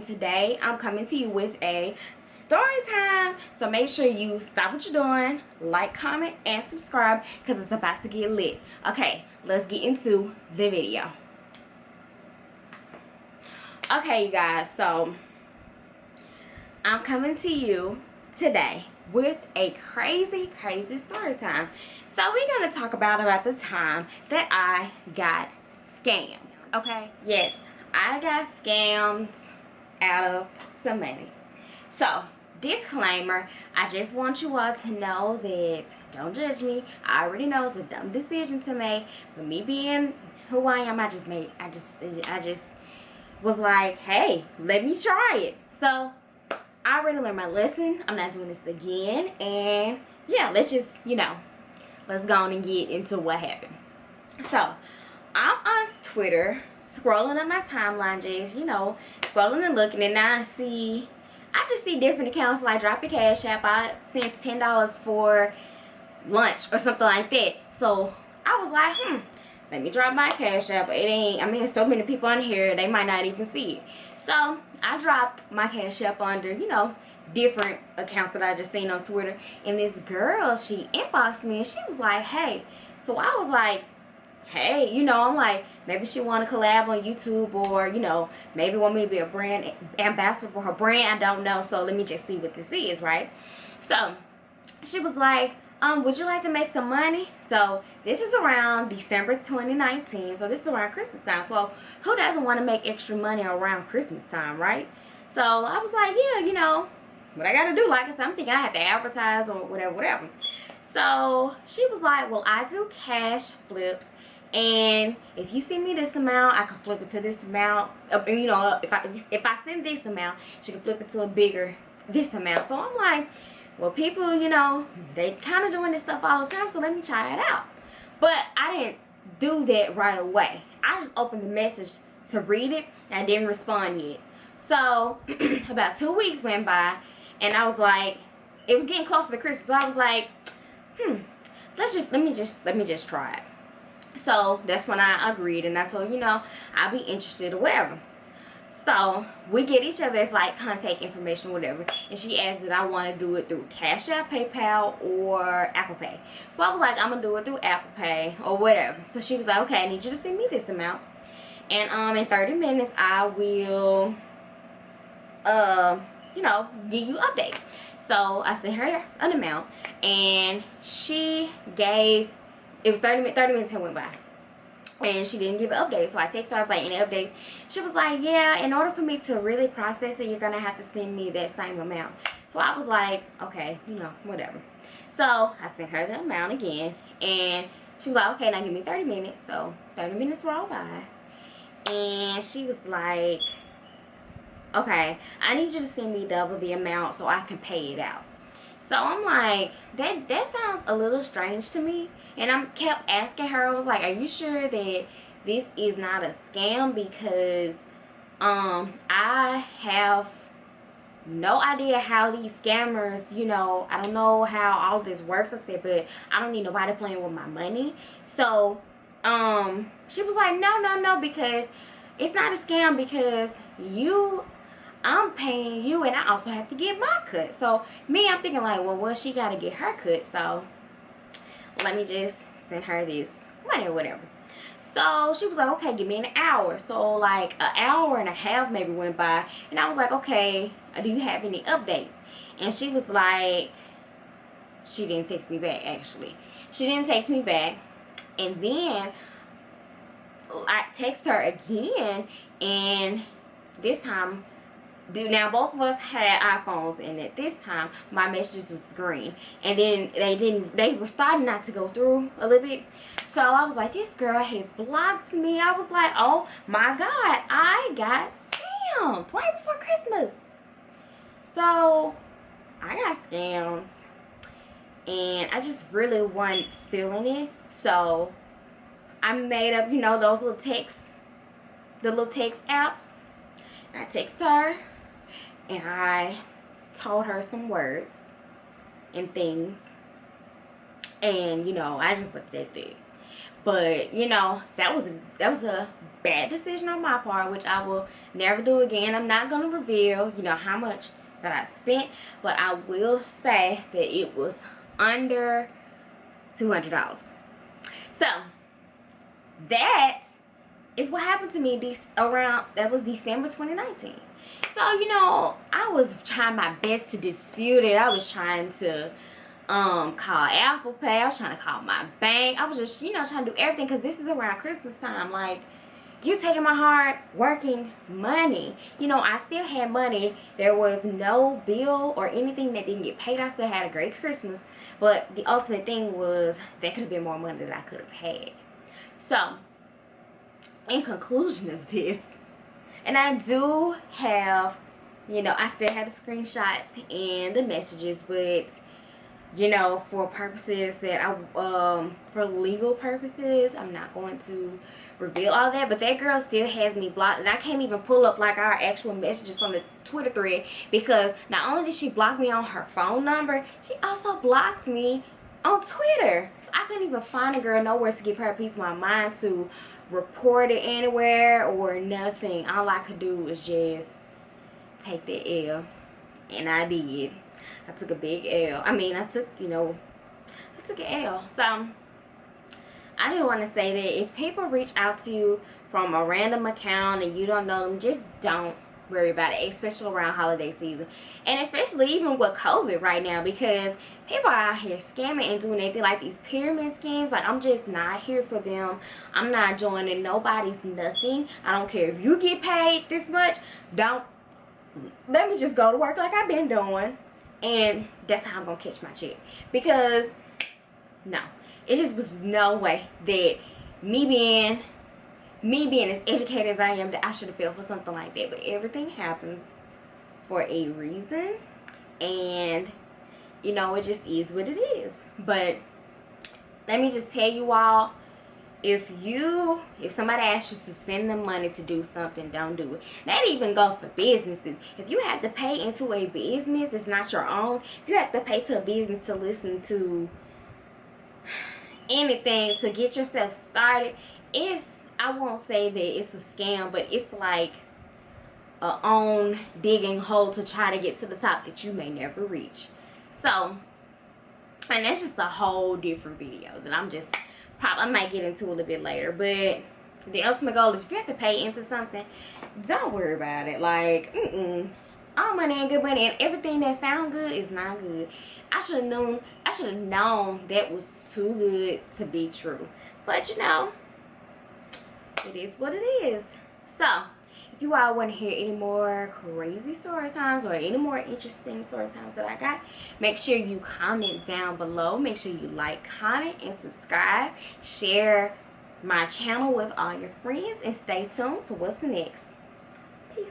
today I'm coming to you with a story time. So make sure you stop what you're doing, like, comment, and subscribe because it's about to get lit. Okay, let's get into the video. Okay, you guys, so I'm coming to you today with a crazy story time. So we're going to talk about the time that I got scammed. Okay, yes, I got scammed out of some money. So disclaimer, I just want you all to know that don't judge me. I already know it's a dumb decision to make, but me being who I am, I just was like, hey, let me try it. So I already learned my lesson. I'm not doing this again. And yeah, let's just, let's go on and get into what happened. So I'm on Twitter, scrolling up my timeline, just, scrolling and looking, and I just see different accounts like drop your cash app. I sent $10 for lunch or something like that. So I was like, let me drop my cash app. There's so many people on here, they might not even see it. So I dropped my cash app under, different accounts that I just seen on Twitter. And this girl, she inboxed me and she was like, hey. So I was like, hey, I'm like, maybe she want to collab on YouTube, or, maybe want me to be a brand ambassador for her brand. I don't know. So let me just see what this is, right? So she was like, would you like to make some money? So this is around December 2019. So this is around Christmas time. So who doesn't want to make extra money around Christmas time, right? So I was like, yeah, what I got to do, like I said, I'm thinking I have to advertise or whatever. So she was like, well, I do cash flips. And if you send me this amount, I can flip it to this amount. If I send this amount, she can flip it to a bigger this amount. So I'm like, well, people, they kind of doing this stuff all the time, so let me try it out. But I didn't do that right away. I just opened the message to read it, and I didn't respond yet. So about 2 weeks went by, and I was like, it was getting closer to Christmas, so I was like, let me just try it. So that's when I agreed, and I told I'll be interested or whatever. So we get each other's like contact information, whatever, and she asked that I want to do it through CashApp, PayPal, or Apple Pay. So I was like, I'm gonna do it through Apple Pay or whatever. So she was like, okay, I need you to send me this amount, and in 30 minutes I will give you an update. So I sent her an amount, and she gave, it was 30 minutes had went by, and she didn't give an update. So I texted her, I was like, any updates? She was like, yeah, in order for me to really process it, you're gonna have to send me that same amount. So I was like, okay, whatever. So I sent her the amount again, and she was like, okay, now give me 30 minutes. So 30 minutes rolled by, and she was like, okay, I need you to send me double the amount so I can pay it out. So I'm like, that sounds a little strange to me. And I kept asking her, I was like, are you sure that this is not a scam? Because I have no idea how these scammers, I don't know how all this works. I said, but I don't need nobody playing with my money. So she was like, no, because it's not a scam, because I'm paying you, and I also have to get my cut. So me, I'm thinking like, well, she got to get her cut, so let me just send her this money or whatever. So she was like, okay, give me an hour. So like an hour and a half maybe went by, and I was like, okay, do you have any updates? And she was like, she didn't text me back. Actually, she didn't text me back. And then I text her again, and this time, now both of us had iPhones, and at this time my messages was green, and then they were starting not to go through a little bit. So I was like, this girl has blocked me. I was like, oh my god, I got scammed right before Christmas. So I got scammed, and I just really wasn't feeling it. So I made up, those little text, the little text apps. I texted her, and I told her some words and things, and I just left it at that. But you know, that was a bad decision on my part, which I will never do again. I'm not gonna reveal, you know, how much that I spent, but I will say that it was under $200. So that is what happened to me that was December 2019. So, you know, I was trying my best to dispute it. I was trying to call Apple Pay. I was trying to call my bank. I was just, you know, trying to do everything, because this is around Christmas time. Like, you taking my hard working money. You know, I still had money. There was no bill or anything that didn't get paid. I still had a great Christmas. But the ultimate thing was, there could have been more money that I could have had. So, in conclusion of this, and I do have, you know, I still have the screenshots and the messages, but you know, for purposes that for legal purposes, I'm not going to reveal all that. But that girl still has me blocked, and I can't even pull up like our actual messages from the Twitter thread, because not only did she block me on her phone number, she also blocked me on Twitter. So I couldn't even find a girl nowhere to give her a piece of my mind to report it anywhere or nothing. All I could do was just take the L, and I did. I took a big L. I mean, I took an L. So I just want to say that if people reach out to you from a random account and you don't know them, just don't worry about it, especially around holiday season, and especially even with COVID right now, because people are out here scamming and doing anything like these pyramid schemes. Like, I'm just not here for them. I'm not joining nobody's nothing. I don't care if you get paid this much. Let me just go to work like I've been doing, and that's how I'm gonna catch my check. Because no, it just was no way that me being as educated as I am, that I should have fell for something like that. But everything happens for a reason, and you know, it just is what it is. But let me just tell you all, if somebody asks you to send them money to do something, don't do it. That even goes for businesses. If you have to pay into a business that's not your own, if you have to pay to a business to listen to anything to get yourself started, I won't say that it's a scam, but it's like a own digging hole to try to get to the top that you may never reach. So, and that's just a whole different video that I might get into a little bit later. But the ultimate goal is, if you have to pay into something, don't worry about it. Like, all money ain't good money, and everything that sound good is not good. I should have known that was too good to be true. But you know, it is what it is. So, if you all want to hear any more crazy story times or any more interesting story times that I got, make sure you comment down below. Make sure you like, comment, and subscribe. Share my channel with all your friends, and stay tuned to what's next. Peace.